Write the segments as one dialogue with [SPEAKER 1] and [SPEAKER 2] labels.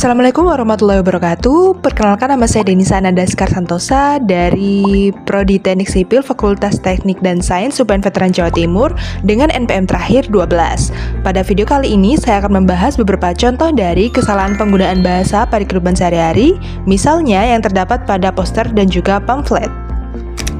[SPEAKER 1] Assalamualaikum warahmatullahi wabarakatuh. Perkenalkan, nama saya Denisa Anandaskar Santosa dari Prodi Teknik Sipil Fakultas Teknik dan Sains UPN Veteran Jawa Timur dengan NPM terakhir 12. Pada video kali ini saya akan membahas beberapa contoh dari kesalahan penggunaan bahasa pada kehidupan sehari-hari, misalnya yang terdapat pada poster dan juga pamflet.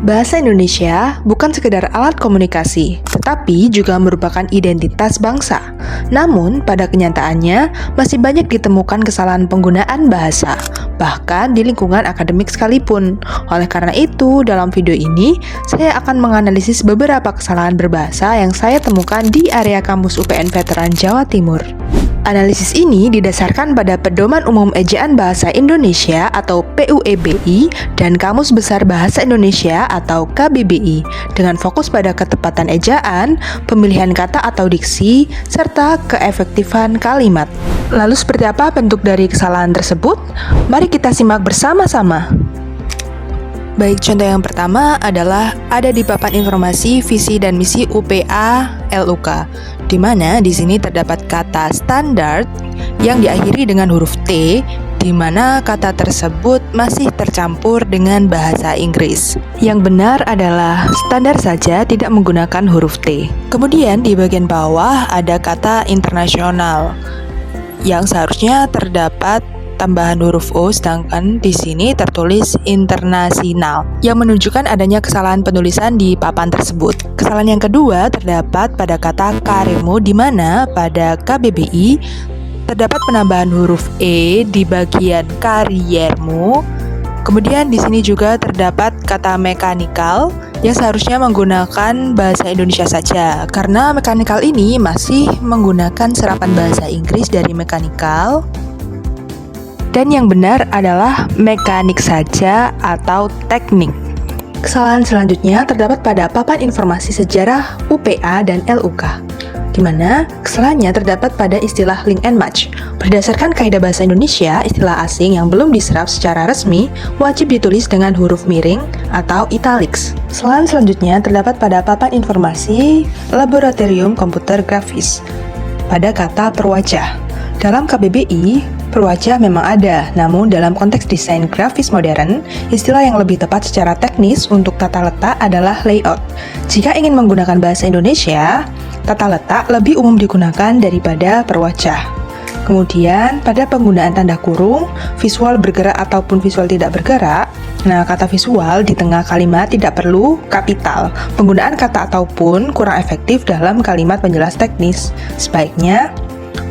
[SPEAKER 1] Bahasa Indonesia bukan sekedar alat komunikasi, tetapi juga merupakan identitas bangsa. Namun, pada kenyataannya, masih banyak ditemukan kesalahan penggunaan bahasa, bahkan di lingkungan akademik sekalipun. Oleh karena itu, dalam video ini, saya akan menganalisis beberapa kesalahan berbahasa yang saya temukan di area kampus UPN Veteran Jawa Timur. Analisis ini didasarkan pada Pedoman Umum Ejaan Bahasa Indonesia atau PUEBI dan Kamus Besar Bahasa Indonesia atau KBBI dengan fokus pada ketepatan ejaan, pemilihan kata atau diksi, serta keefektifan kalimat. Lalu seperti apa bentuk dari kesalahan tersebut? Mari kita simak bersama-sama. Baik, contoh yang pertama adalah ada di papan informasi visi dan misi UPA LUK, di mana di sini terdapat kata standar yang diakhiri dengan huruf T, di mana kata tersebut masih tercampur dengan bahasa Inggris. Yang benar adalah standar saja tidak menggunakan huruf T. Kemudian di bagian bawah ada kata internasional yang seharusnya terdapat tambahan huruf O, sedangkan di sini tertulis internasional yang menunjukkan adanya kesalahan penulisan di papan tersebut. Kesalahan yang kedua terdapat pada kata karemu, di mana pada KBBI terdapat penambahan huruf E di bagian kariermu. Kemudian di sini juga terdapat kata mekanikal yang seharusnya menggunakan bahasa Indonesia saja, karena mekanikal ini masih menggunakan serapan bahasa Inggris dari mekanikal. Dan yang benar adalah mekanik saja atau teknik. Kesalahan selanjutnya terdapat pada papan informasi sejarah UPA dan LUK, di mana kesalahannya terdapat pada istilah link and match. Berdasarkan kaidah bahasa Indonesia, istilah asing yang belum diserap secara resmi wajib ditulis dengan huruf miring atau italics. Kesalahan selanjutnya terdapat pada papan informasi laboratorium komputer grafis pada kata perwajah. Dalam KBBI, perwajah memang ada, namun dalam konteks desain grafis modern, istilah yang lebih tepat secara teknis untuk tata letak adalah layout. Jika ingin menggunakan bahasa Indonesia, tata letak lebih umum digunakan daripada perwajah. Kemudian, pada penggunaan tanda kurung, visual bergerak ataupun visual tidak bergerak, nah kata visual di tengah kalimat tidak perlu kapital. Penggunaan kata ataupun kurang efektif dalam kalimat penjelas teknis. Sebaiknya,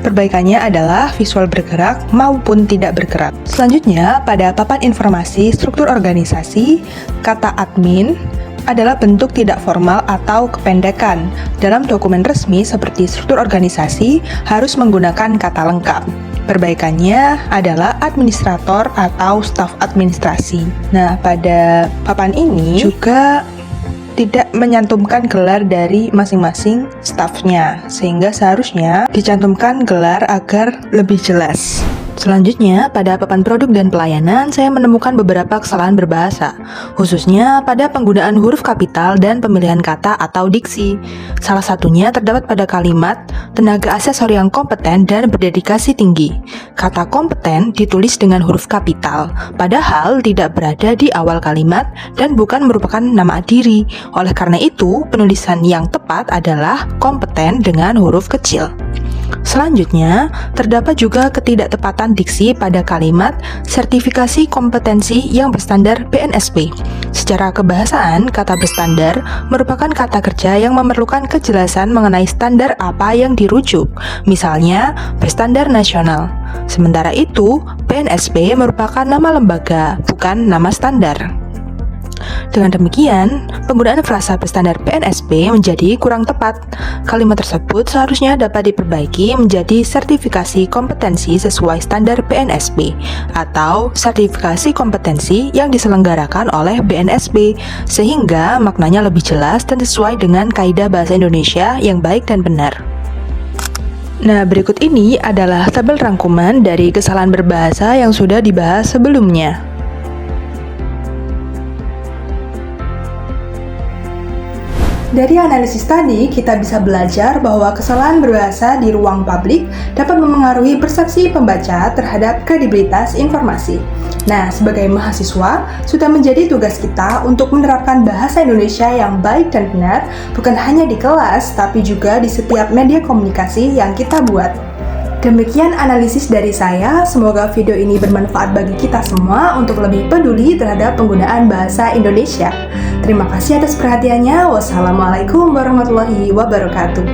[SPEAKER 1] perbaikannya adalah visual bergerak maupun tidak bergerak. Selanjutnya, pada papan informasi struktur organisasi, kata admin adalah bentuk tidak formal atau kependekan. Dalam dokumen resmi seperti struktur organisasi harus menggunakan kata lengkap. Perbaikannya adalah administrator atau staf administrasi. Nah, pada papan ini juga tidak menyantumkan gelar dari masing-masing stafnya, sehingga seharusnya dicantumkan gelar agar lebih jelas. Selanjutnya, pada papan produk dan pelayanan, saya menemukan beberapa kesalahan berbahasa, khususnya pada penggunaan huruf kapital dan pemilihan kata atau diksi. Salah satunya terdapat pada kalimat tenaga asesor yang kompeten dan berdedikasi tinggi. Kata kompeten ditulis dengan huruf kapital, padahal tidak berada di awal kalimat dan bukan merupakan nama diri. Oleh karena itu, penulisan yang tepat adalah kompeten dengan huruf kecil. Selanjutnya, terdapat juga ketidaktepatan diksi pada kalimat sertifikasi kompetensi yang berstandar BNSP. Secara kebahasaan, kata berstandar merupakan kata kerja yang memerlukan kejelasan mengenai standar apa yang dirujuk, misalnya berstandar nasional. Sementara itu, BNSP merupakan nama lembaga, bukan nama standar. Dengan demikian, penggunaan frasa berstandar BNSP menjadi kurang tepat. Kalimat tersebut seharusnya dapat diperbaiki menjadi sertifikasi kompetensi sesuai standar BNSP atau sertifikasi kompetensi yang diselenggarakan oleh BNSP, sehingga maknanya lebih jelas dan sesuai dengan kaidah bahasa Indonesia yang baik dan benar. Nah, berikut ini adalah tabel rangkuman dari kesalahan berbahasa yang sudah dibahas sebelumnya. Dari analisis tadi, kita bisa belajar bahwa kesalahan berbahasa di ruang publik dapat memengaruhi persepsi pembaca terhadap kredibilitas informasi. Nah, sebagai mahasiswa, sudah menjadi tugas kita untuk menerapkan bahasa Indonesia yang baik dan benar, bukan hanya di kelas, tapi juga di setiap media komunikasi yang kita buat. Demikian analisis dari saya, semoga video ini bermanfaat bagi kita semua untuk lebih peduli terhadap penggunaan bahasa Indonesia. Terima kasih atas perhatiannya. Wassalamualaikum warahmatullahi wabarakatuh.